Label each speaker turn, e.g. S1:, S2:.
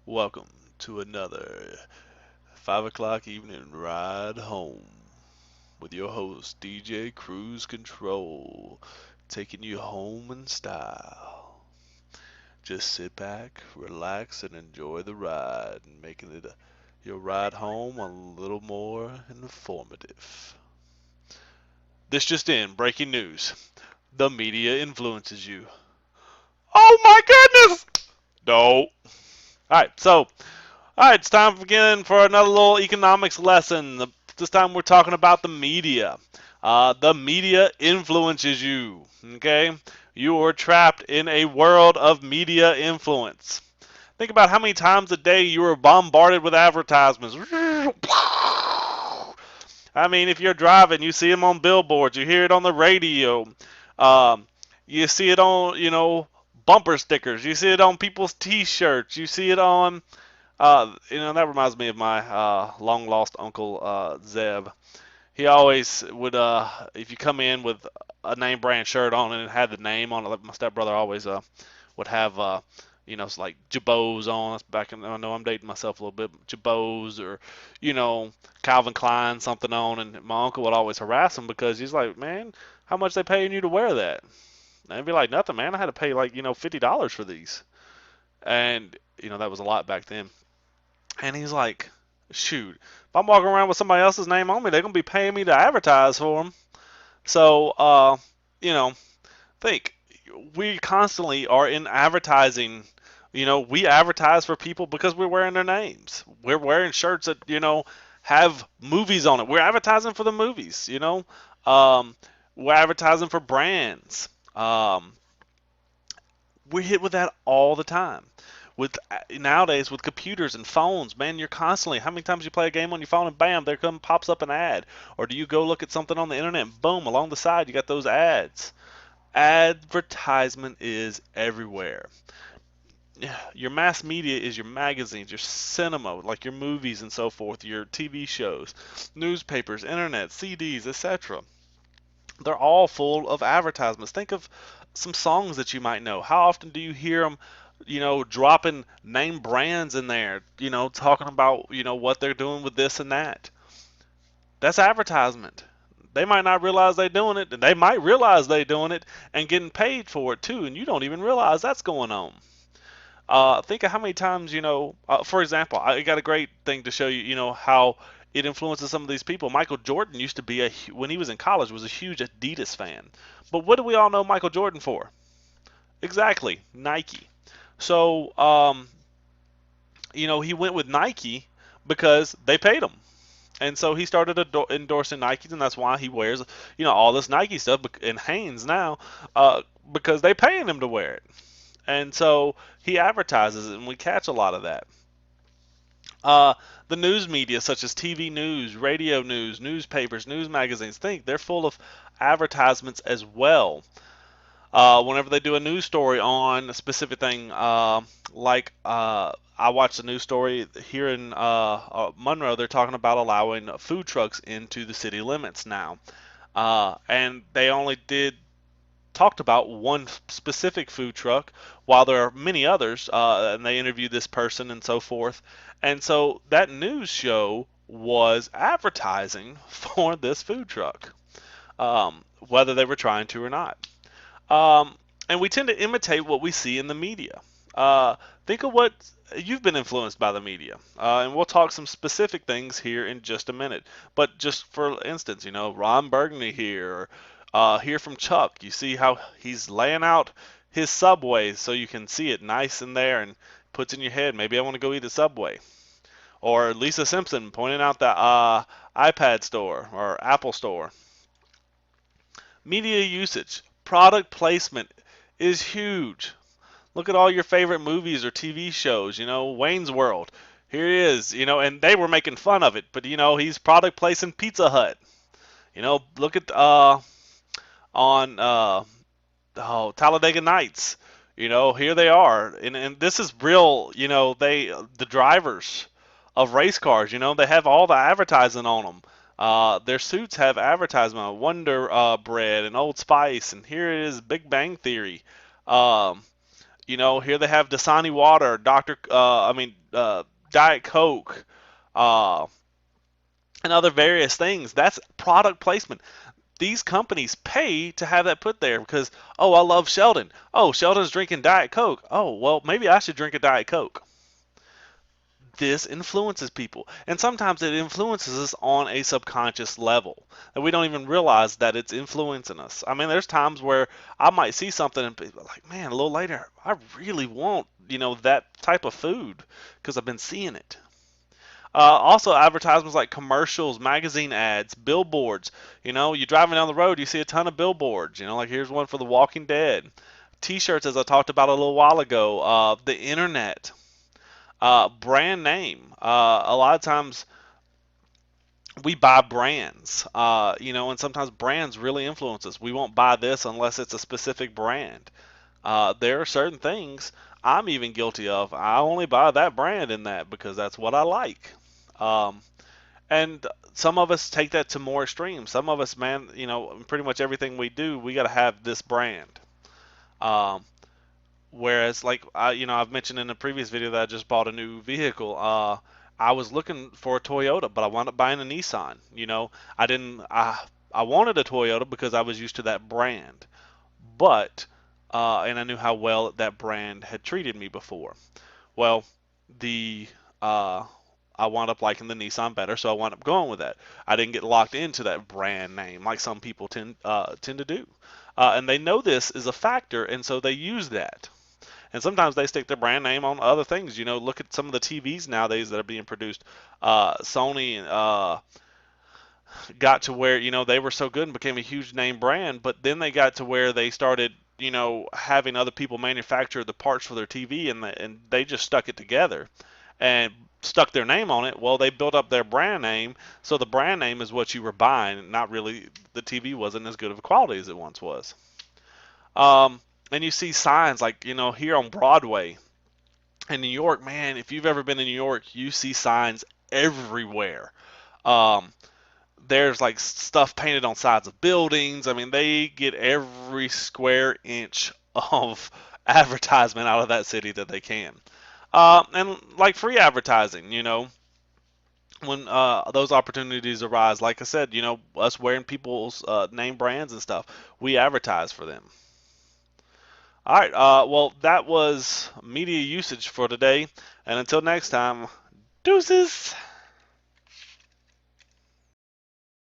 S1: Welcome to another 5 o'clock evening ride home with your host, DJ Cruise Control, taking you home in style. Just sit back, relax, and enjoy the ride, and making your ride home a little more informative. This just in, breaking news. The media influences you. Oh my goodness! No. Alright, alright, it's time again for another little economics lesson. This time we're talking about the media. The media influences you, okay? You are trapped in a world of media influence. Think about how many times a day you are bombarded with advertisements. I mean, if you're driving, you see them on billboards, you hear it on the radio, um, you see it on, bumper stickers, you see it on people's T-shirts, you see it on, that reminds me of my long lost uncle Zeb. He always would, if you come in with a name brand shirt on and it had the name on it, like my stepbrother always would have, it's like Jabos on. That's back in, I know I'm dating myself a little bit, Jabos or, you know, Calvin Klein something on, and my uncle would always harass him because he's like, man, how much they paying you to wear that? And I'd be like, nothing, man. I had to pay like, $50 for these, and that was a lot back then. And he's like, shoot, if I'm walking around with somebody else's name on me, they're gonna be paying me to advertise for them. So, you know, think we constantly are in advertising. We advertise for people because we're wearing their names. We're wearing shirts that have movies on it. We're advertising for the movies. Um, we're advertising for brands. We're hit with that all the time. With nowadays with computers and phones, man, you're constantly. How many times you play a game on your phone and bam, there come pops up an ad, or do you go look at something on the internet and boom, along the side you got those ads. Advertisement is everywhere. Your mass media is your magazines, your cinema, like your movies and so forth, your TV shows, newspapers, internet, CDs, etc. They're all full of advertisements. Think of some songs that you might know. How often do you hear them, dropping name brands in there, talking about, what they're doing with this and that? That's advertisement. They might not realize they're doing it, and they might realize they're doing it and getting paid for it too, and you don't even realize that's going on. Think of how many times, for example, I got a great thing to show you, how it influences some of these people. Michael Jordan used to be when he was in college, was a huge Adidas fan. But what do we all know Michael Jordan for? Exactly, Nike. So, he went with Nike because they paid him. And so he started endorsing Nikes, and that's why he wears, all this Nike stuff and Hanes now, because they paying him to wear it. And so he advertises it, and we catch a lot of that. Uh, the news media, such as TV news, radio news, newspapers, news magazines, think they're full of advertisements as well. Whenever they do a news story on a specific thing, I watched a news story here in Monroe. They're talking about allowing food trucks into the city limits now, and they only did talked about one specific food truck, while there are many others, and they interviewed this person and so forth. And so that news show was advertising for this food truck, whether they were trying to or not. Um, and we tend to imitate what we see in the media. Think of what you've been influenced by the media, and we'll talk some specific things here in just a minute. But just for instance, Ron Burgundy here, or here from Chuck, you see how he's laying out his Subway so you can see it nice in there and puts in your head, maybe I want to go eat a Subway. Or Lisa Simpson pointing out the iPad store or Apple store. Media usage, product placement is huge. Look at all your favorite movies or TV shows, Wayne's World. Here he is, and they were making fun of it, but he's product placing Pizza Hut. Look at on Talladega Nights. Here they are, and this is real. The drivers of race cars. They have all the advertising on them. Their suits have advertisement, Wonder Bread and Old Spice, and here it is, Big Bang Theory. Um, Here they have Dasani water, Diet Coke, uh, and other various things. That's product placement. These companies pay to have that put there because, oh, I love Sheldon. Oh, Sheldon's drinking Diet Coke. Oh, well, maybe I should drink a Diet Coke. This influences people, and sometimes it influences us on a subconscious level that we don't even realize that it's influencing us. I mean, there's times where I might see something and be like, man, a little later I really want that type of food because I've been seeing it. Also, advertisements like commercials, magazine ads, billboards. You're driving down the road, you see a ton of billboards. Like here's one for The Walking Dead. T-shirts, as I talked about a little while ago. The internet. Brand name. A lot of times we buy brands, and sometimes brands really influence us. We won't buy this unless it's a specific brand. There are certain things I'm even guilty of. I only buy that brand in that because that's what I like. Um, and some of us take that to more extremes. Some of us, man, pretty much everything we do, we got to have this brand. Um, Whereas, like I've mentioned in a previous video that I just bought a new vehicle. I was looking for a Toyota, but I wound up buying a Nissan. I didn't. I wanted a Toyota because I was used to that brand, but and I knew how well that brand had treated me before. Well, the I wound up liking the Nissan better, so I wound up going with that. I didn't get locked into that brand name like some people tend to do, and they know this is a factor, and so they use that. And sometimes they stick their brand name on other things. Look at some of the TVs nowadays that are being produced. Sony got to where they were so good and became a huge name brand, but then they got to where they started having other people manufacture the parts for their TV, and they just stuck it together and stuck their name on it. Well, they built up their brand name, so the brand name is what you were buying. Not really, the TV wasn't as good of a quality as it once was. And you see signs like here on Broadway in New York, man. If you've ever been in New York, you see signs everywhere. Um, there's like stuff painted on sides of buildings. I mean, they get every square inch of advertisement out of that city that they can. And like free advertising, when those opportunities arise, like I said, us wearing people's name brands and stuff, we advertise for them. All right. Well, that was media usage for today. And until next time, deuces.